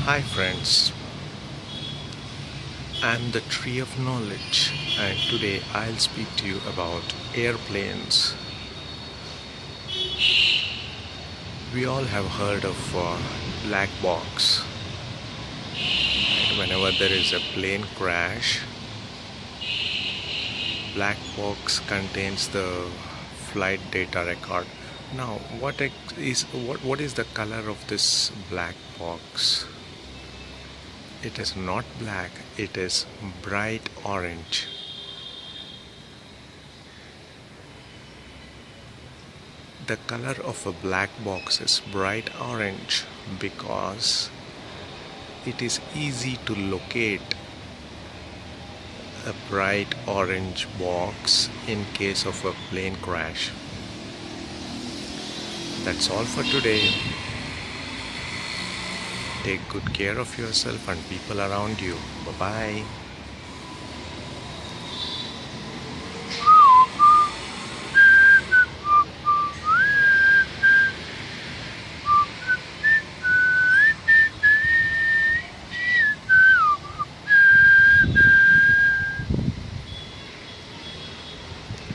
Hi friends, I'm the tree of knowledge and today I'll speak to you about airplanes. We all have heard of black box. Whenever there is a plane crash, black box contains the flight data record. Now, what is the color of this black box? It is not black, it is bright orange. The color of a black box is bright orange because it is easy to locate a bright orange box in case of a plane crash. That's all for today. Take good care of yourself and people around you. Bye-bye.